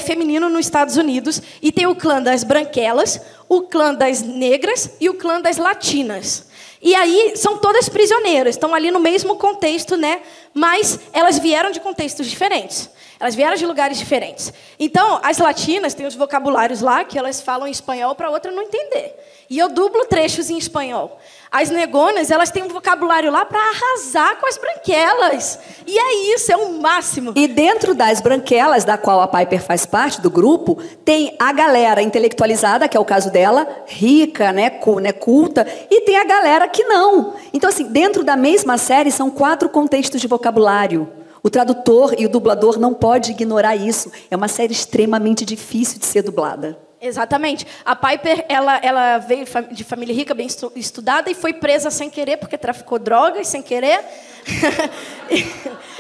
feminino nos Estados Unidos e tem o clã das branquelas, o clã das negras e o clã das latinas. E aí são todas prisioneiras, estão ali no mesmo contexto, né? Mas elas vieram de contextos diferentes. Elas vieram de lugares diferentes. Então, as latinas têm os vocabulários lá que elas falam em espanhol para a outra não entender. E eu dublo trechos em espanhol. As negonas, elas têm um vocabulário lá para arrasar com as branquelas. E é isso, é o máximo. E dentro das branquelas, da qual a Piper faz parte do grupo, tem a galera intelectualizada, que é o caso dela, rica, né, culta, e tem a galera que não. Então, assim, dentro da mesma série, são 4 contextos de vocabulário. O tradutor e o dublador não pode ignorar isso. É uma série extremamente difícil de ser dublada. Exatamente. A Piper, ela veio de família rica, bem estudada, e foi presa sem querer, porque traficou drogas sem querer.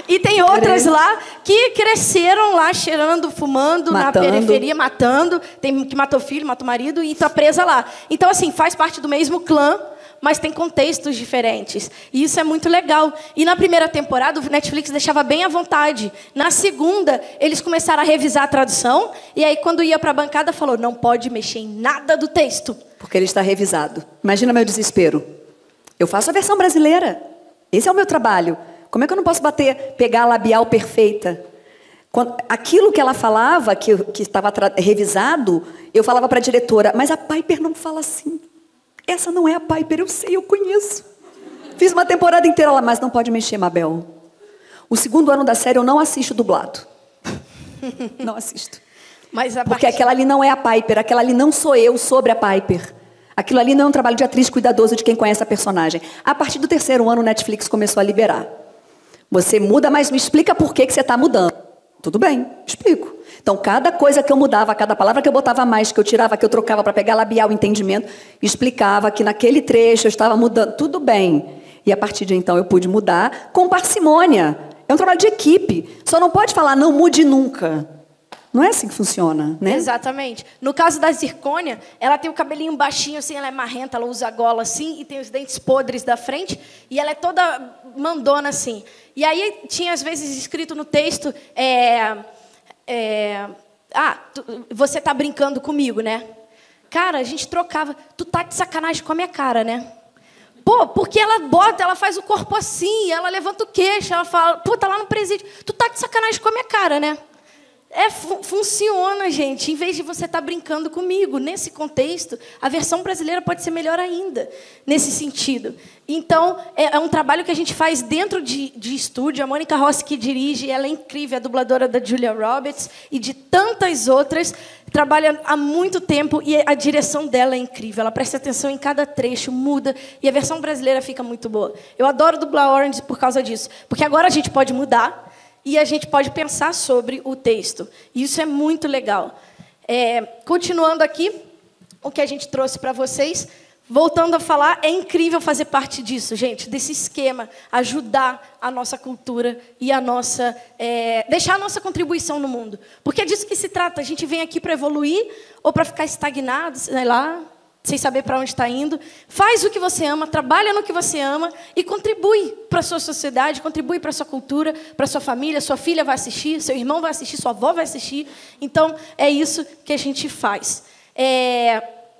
E tem outras lá que cresceram lá, cheirando, fumando, matando. Na periferia, matando. Tem que matou filho, matou marido, e está presa lá. Então, assim, faz parte do mesmo clã, mas tem contextos diferentes. E isso é muito legal. E na primeira temporada, o Netflix deixava bem à vontade. Na segunda, eles começaram a revisar a tradução, e aí, quando ia para a bancada, falou, não pode mexer em nada do texto. Porque ele está revisado. Imagina meu desespero. Eu faço a versão brasileira. Esse é o meu trabalho. Como é que eu não posso pegar a labial perfeita? Aquilo que ela falava, que estava revisado, eu falava para a diretora, mas a Piper não fala assim. Essa não é a Piper, eu sei, eu conheço. Fiz uma temporada inteira lá, mas não pode mexer, Mabel. O segundo ano da série eu não assisto dublado. Não assisto. Porque aquela ali não é a Piper, aquela ali não sou eu sobre a Piper. Aquilo ali não é um trabalho de atriz cuidadoso de quem conhece a personagem. A partir do terceiro ano, o Netflix começou a liberar. Você muda, mas me explica por que você está mudando. Tudo bem, explico. Então, cada coisa que eu mudava, cada palavra que eu botava mais, que eu tirava, que eu trocava para pegar labial, entendimento, explicava que naquele trecho eu estava mudando. Tudo bem. E a partir de então eu pude mudar com parcimônia. É um trabalho de equipe. Só não pode falar, não mude nunca. Não é assim que funciona, né? Exatamente. No caso da Zircônia, ela tem o cabelinho baixinho, assim, ela é marrenta, ela usa a gola assim, e tem os dentes podres da frente, e ela é toda mandona assim. E aí tinha, às vezes, escrito no texto... você tá brincando comigo, né? Cara, a gente trocava. Tu tá de sacanagem com a minha cara, né? Pô, porque ela faz o corpo assim, ela levanta o queixo, ela fala, pô, tá lá no presídio. Tu tá de sacanagem com a minha cara, né? Funciona, gente. Em vez de você estar brincando comigo, nesse contexto, a versão brasileira pode ser melhor ainda, nesse sentido. Então, é um trabalho que a gente faz dentro de estúdio. A Mônica Rossi, que dirige, ela é incrível, é a dubladora da Julia Roberts e de tantas outras. Trabalha há muito tempo e a direção dela é incrível. Ela presta atenção em cada trecho, muda, e a versão brasileira fica muito boa. Eu adoro dublar Orange por causa disso, porque agora a gente pode mudar e a gente pode pensar sobre o texto. E isso é muito legal. Continuando aqui, o que a gente trouxe para vocês voltando a falar, é incrível fazer parte disso, gente, desse esquema, ajudar a nossa cultura e a nossa, deixar a nossa contribuição no mundo. Porque é disso que se trata. A gente vem aqui para evoluir ou para ficar estagnado, sei lá, sem saber para onde está indo. Faz o que você ama, trabalha no que você ama e contribui para a sua sociedade, contribui para a sua cultura, para a sua família. Sua filha vai assistir, seu irmão vai assistir, sua avó vai assistir. Então, é isso que a gente faz.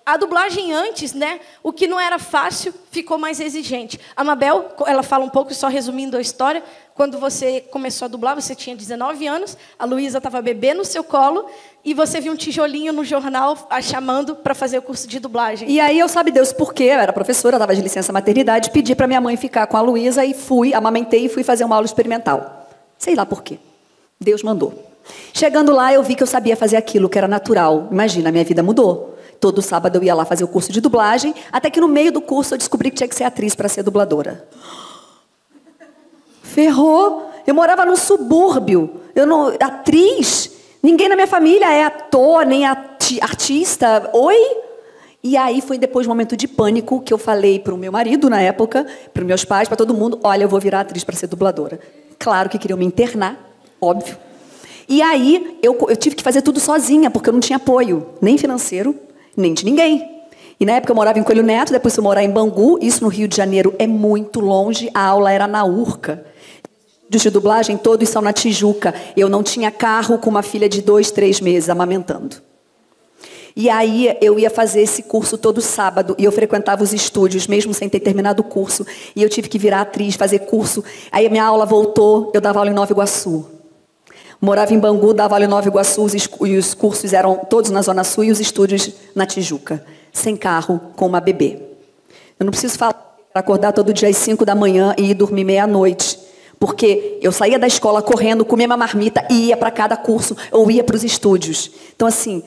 A dublagem antes, né, o que não era fácil, ficou mais exigente. A Mabel, ela fala um pouco, só resumindo a história, quando você começou a dublar, você tinha 19 anos, a Luísa estava bebê no seu colo, e você viu um tijolinho no jornal a chamando para fazer o curso de dublagem. E aí eu sabe Deus por quê, eu era professora, estava de licença maternidade, pedi para minha mãe ficar com a Luísa e fui, amamentei e fui fazer uma aula experimental. Sei lá por quê. Deus mandou. Chegando lá, eu vi que eu sabia fazer aquilo, que era natural. Imagina, a minha vida mudou. Todo sábado eu ia lá fazer o curso de dublagem, até que no meio do curso eu descobri que tinha que ser atriz para ser dubladora. Ferrou. Eu morava num subúrbio. Atriz? Ninguém na minha família é ator, nem artista. Oi? E aí foi depois de um momento de pânico que eu falei para o meu marido na época, para os meus pais, para todo mundo, olha, eu vou virar atriz para ser dubladora. Claro que queriam me internar, óbvio. E aí eu tive que fazer tudo sozinha, porque eu não tinha apoio, nem financeiro, nem de ninguém. E na época eu morava em Coelho Neto, depois eu morava em Bangu, isso no Rio de Janeiro é muito longe, a aula era na Urca. Os de dublagem todos são na Tijuca. Eu não tinha carro com uma filha de 2, 3 meses amamentando. E aí eu ia fazer esse curso todo sábado, e eu frequentava os estúdios, mesmo sem ter terminado o curso, e eu tive que virar atriz, fazer curso. Aí a minha aula voltou, eu dava aula em Nova Iguaçu. Morava em Bangu, dava aula em Nova Iguaçu, e os cursos eram todos na Zona Sul e os estúdios na Tijuca. Sem carro, com uma bebê. Eu não preciso falar para acordar todo dia às 5 da manhã e ir dormir meia-noite. Porque eu saía da escola correndo, comia uma marmita e ia para cada curso, ou ia para os estúdios. Então, assim,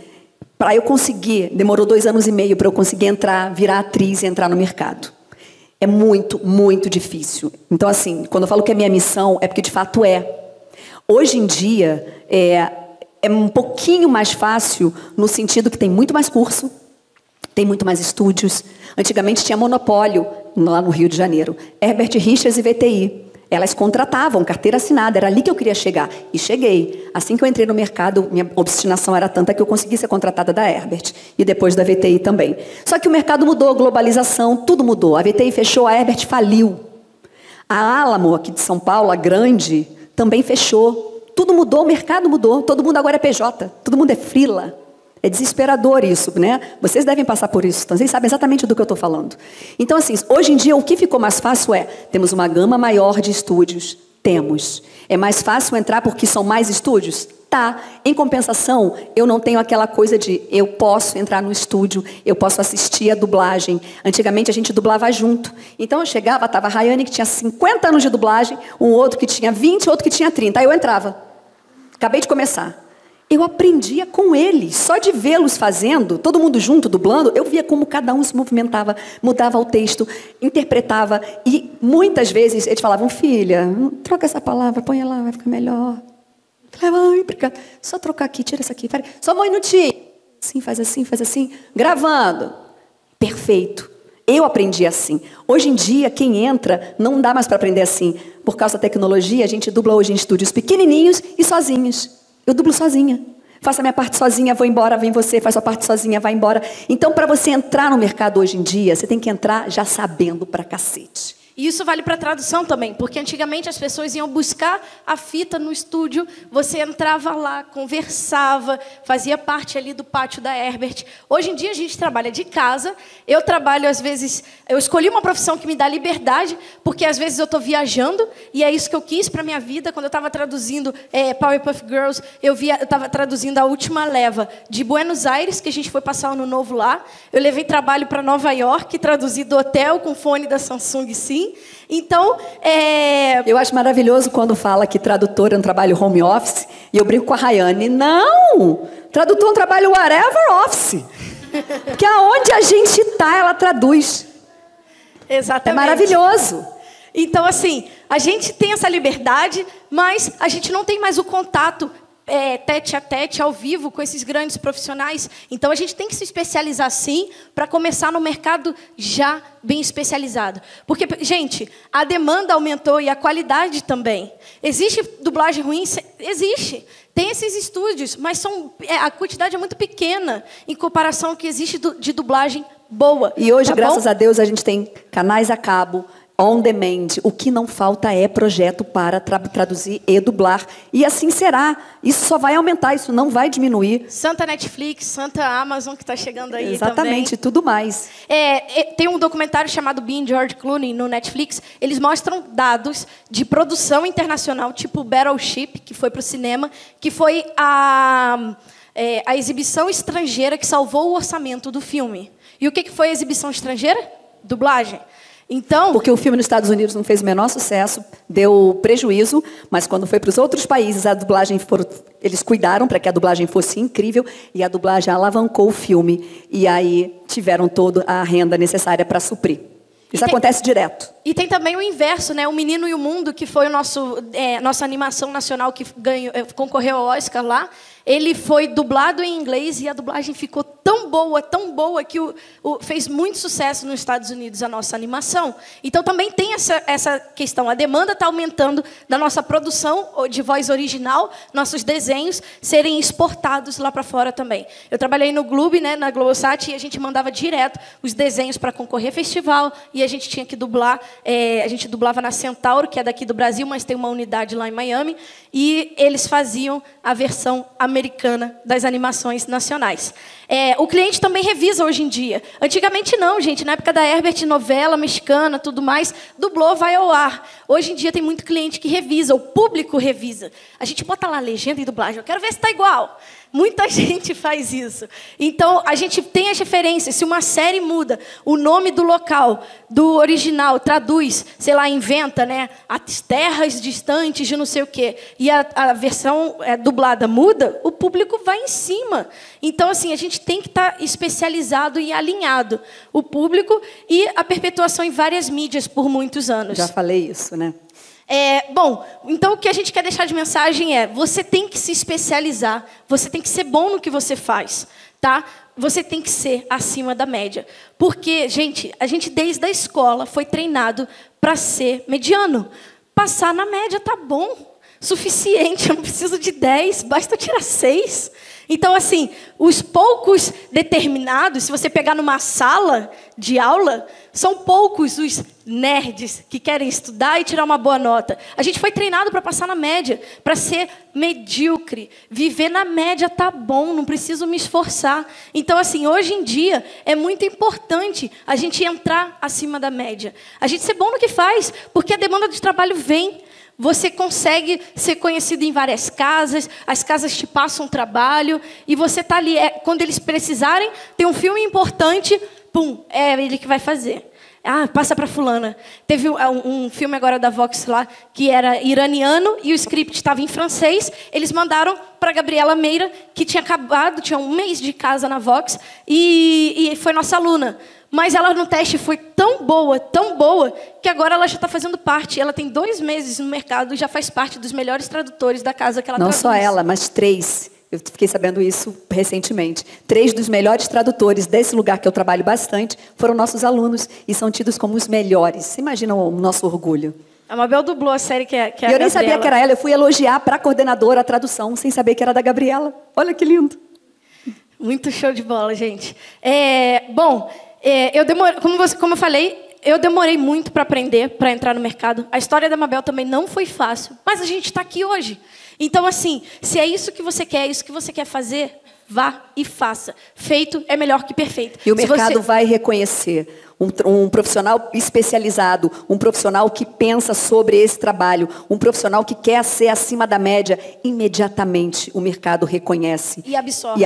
para eu conseguir, demorou 2 anos e meio para eu conseguir entrar, virar atriz e entrar no mercado. É muito, muito difícil. Então, assim, quando eu falo que é minha missão, é porque de fato é. Hoje em dia, é um pouquinho mais fácil, no sentido que tem muito mais curso, tem muito mais estúdios. Antigamente tinha monopólio, lá no Rio de Janeiro. Herbert Richards e VTI. Elas contratavam, carteira assinada, era ali que eu queria chegar. E cheguei. Assim que eu entrei no mercado, minha obstinação era tanta que eu consegui ser contratada da Herbert. E depois da VTI também. Só que o mercado mudou, a globalização, tudo mudou. A VTI fechou, a Herbert faliu. A Alamo, aqui de São Paulo, a grande, também fechou. Tudo mudou, o mercado mudou. Todo mundo agora é PJ, todo mundo é freela. É desesperador isso, né? Vocês devem passar por isso, então vocês sabem exatamente do que eu estou falando. Então, assim, hoje em dia, o que ficou mais fácil temos uma gama maior de estúdios. Temos. É mais fácil entrar porque são mais estúdios? Tá. Em compensação, eu não tenho aquela coisa de eu posso entrar no estúdio, eu posso assistir a dublagem. Antigamente, a gente dublava junto. Então, eu chegava, estava a Rayane, que tinha 50 anos de dublagem, um outro que tinha 20, outro que tinha 30. Aí eu entrava. Acabei de começar. Eu aprendia com eles, só de vê-los fazendo, todo mundo junto, dublando, eu via como cada um se movimentava, mudava o texto, interpretava, e muitas vezes eles falavam, filha, troca essa palavra, põe lá, vai ficar melhor. Ai, obrigada. Só trocar aqui, tira essa aqui, só um minutinho. Assim, faz assim, gravando. Perfeito. Eu aprendi assim. Hoje em dia, quem entra, não dá mais para aprender assim. Por causa da tecnologia, a gente dubla hoje em estúdios pequenininhos e sozinhos. Eu dublo sozinha. Faço a minha parte sozinha, vou embora, vem você, faz a parte sozinha, vai embora. Então, para você entrar no mercado hoje em dia, você tem que entrar já sabendo pra cacete. E isso vale para tradução também, porque antigamente as pessoas iam buscar a fita no estúdio, você entrava lá, conversava, fazia parte ali do pátio da Herbert. Hoje em dia a gente trabalha de casa, eu trabalho às vezes, eu escolhi uma profissão que me dá liberdade, porque às vezes eu estou viajando, e é isso que eu quis para a minha vida. Quando eu estava traduzindo Powerpuff Girls, eu estava traduzindo a última leva de Buenos Aires, que a gente foi passar o Ano Novo lá. Eu levei trabalho para Nova York, traduzi do hotel com fone da Samsung, sim. Então, eu acho maravilhoso quando fala que tradutor é um trabalho home office, e eu brinco com a Rayane. Não! Tradutor é um trabalho whatever office. Porque aonde a gente está, ela traduz. Exatamente. É maravilhoso. Então, assim, a gente tem essa liberdade, mas a gente não tem mais o contato tete a tete, ao vivo, com esses grandes profissionais. Então, a gente tem que se especializar, sim, para começar no mercado já bem especializado. Porque, gente, a demanda aumentou e a qualidade também. Existe dublagem ruim? Existe. Tem esses estúdios, mas a quantidade é muito pequena em comparação ao que existe de dublagem boa. E hoje, graças a Deus, a gente tem canais a cabo, on demand. O que não falta é projeto para traduzir e dublar. E assim será. Isso só vai aumentar, isso não vai diminuir. Santa Netflix, Santa Amazon, que está chegando aí. Exatamente, também. Tudo mais. Tem um documentário chamado Being George Clooney no Netflix. Eles mostram dados de produção internacional, tipo Battleship, que foi para o cinema, que foi a exibição estrangeira que salvou o orçamento do filme. E o que foi a exibição estrangeira? Dublagem. Então, porque o filme nos Estados Unidos não fez o menor sucesso, deu prejuízo, mas quando foi para os outros países, a dublagem eles cuidaram para que a dublagem fosse incrível e a dublagem alavancou o filme. E aí tiveram toda a renda necessária para suprir. Isso acontece direto. E tem também o inverso, né? O Menino e o Mundo, que foi nossa animação nacional que concorreu ao Oscar lá. Ele foi dublado em inglês e a dublagem ficou tão boa, que fez muito sucesso nos Estados Unidos, a nossa animação. Então, também tem essa questão. A demanda está aumentando da nossa produção de voz original, nossos desenhos serem exportados lá para fora também. Eu trabalhei no Globo, né, na Globosat, e a gente mandava direto os desenhos para concorrer a festival, e a gente tinha que dublar. A gente dublava na Centauro, que é daqui do Brasil, mas tem uma unidade lá em Miami, e eles faziam a versão americana das animações nacionais. O cliente também revisa hoje em dia. Antigamente não, gente. Na época da Herbert, novela mexicana, tudo mais, dublou, vai ao ar. Hoje em dia tem muito cliente que revisa, o público revisa. A gente bota lá legenda e dublagem. Eu quero ver se está igual. Muita gente faz isso. Então, a gente tem as referências. Se uma série muda o nome do local, do original, traduz, sei lá, inventa, né, as terras distantes de não sei o quê, e a versão dublada muda, o público vai em cima. Então, assim, a gente tem que estar especializado e alinhado. O público e a perpetuação em várias mídias por muitos anos. Já falei isso, né? Bom, então o que a gente quer deixar de mensagem é: você tem que se especializar, você tem que ser bom no que você faz, tá? Você tem que ser acima da média. Porque, gente, a gente desde a escola foi treinado para ser mediano. Passar na média tá bom, suficiente, eu não preciso de 10, basta tirar 6. Então, assim, os poucos determinados, se você pegar numa sala de aula, são poucos os nerds que querem estudar e tirar uma boa nota. A gente foi treinado para passar na média, para ser medíocre. Viver na média tá bom, não preciso me esforçar. Então, assim, hoje em dia, é muito importante a gente entrar acima da média. A gente ser bom no que faz, porque a demanda de trabalho vem. Você consegue ser conhecido em várias casas, as casas te passam trabalho, e você está ali. Quando eles precisarem, tem um filme importante, pum, é ele que vai fazer. Passa para fulana. Teve um filme agora da Vox lá, que era iraniano, e o script estava em francês. Eles mandaram para a Gabriela Meira, que tinha acabado, tinha um mês de casa na Vox, e foi nossa aluna. Mas ela no teste foi tão boa, que agora ela já está fazendo parte. Ela tem 2 meses no mercado e já faz parte dos melhores tradutores da casa que ela traduz. Não só ela, mas 3. Eu fiquei sabendo isso recentemente. 3 dos melhores tradutores desse lugar que eu trabalho bastante foram nossos alunos e são tidos como os melhores. Você imagina o nosso orgulho? A Mabel dublou a série que é a Gabriela. Eu nem sabia que era ela. Eu fui elogiar para a coordenadora a tradução sem saber que era da Gabriela. Olha que lindo. Muito show de bola, gente. Bom... eu demorei, como eu falei, eu demorei muito para aprender, para entrar no mercado. A história da Mabel também não foi fácil, mas a gente está aqui hoje. Então, assim, se é isso que você quer, isso que você quer fazer, vá e faça. Feito é melhor que perfeito. E o mercado vai reconhecer um profissional especializado, um profissional que pensa sobre esse trabalho, um profissional que quer ser acima da média. Imediatamente o mercado reconhece e absorve.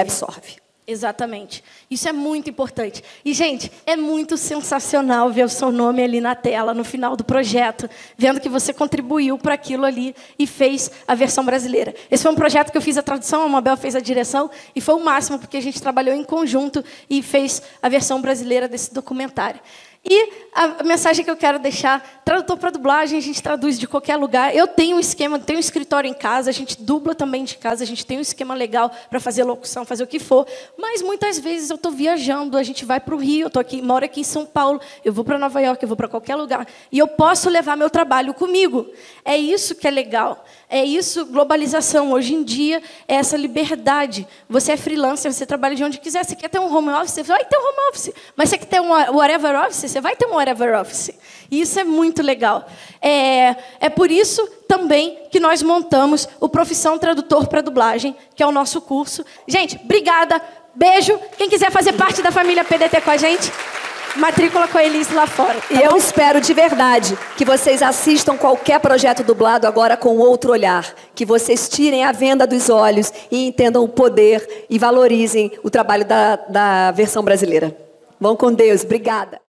Exatamente. Isso é muito importante. E, gente, é muito sensacional ver o seu nome ali na tela, no final do projeto, vendo que você contribuiu para aquilo ali e fez a versão brasileira. Esse foi um projeto que eu fiz a tradução, a Mabel fez a direção, e foi o máximo, porque a gente trabalhou em conjunto e fez a versão brasileira desse documentário. E a mensagem que eu quero deixar, tradutor para dublagem, a gente traduz de qualquer lugar. Eu tenho um esquema, tenho um escritório em casa, a gente dubla também de casa, a gente tem um esquema legal para fazer locução, fazer o que for. Mas muitas vezes eu estou viajando, a gente vai para o Rio, moro aqui em São Paulo, eu vou para Nova York, eu vou para qualquer lugar. E eu posso levar meu trabalho comigo. É isso que é legal. É isso, globalização. Hoje em dia, é essa liberdade. Você é freelancer, você trabalha de onde quiser. Você quer ter um home office, você vai ter um home office. Mas você quer ter um whatever office, você vai ter um whatever office. E isso é muito legal. É por isso também que nós montamos o Profissão Tradutor para Dublagem, que é o nosso curso. Gente, obrigada. Beijo. Quem quiser fazer parte da família PDT com a gente, matrícula com a Elis lá fora. E eu espero de verdade que vocês assistam qualquer projeto dublado agora com outro olhar. Que vocês tirem a venda dos olhos e entendam o poder e valorizem o trabalho da versão brasileira. Vão com Deus. Obrigada.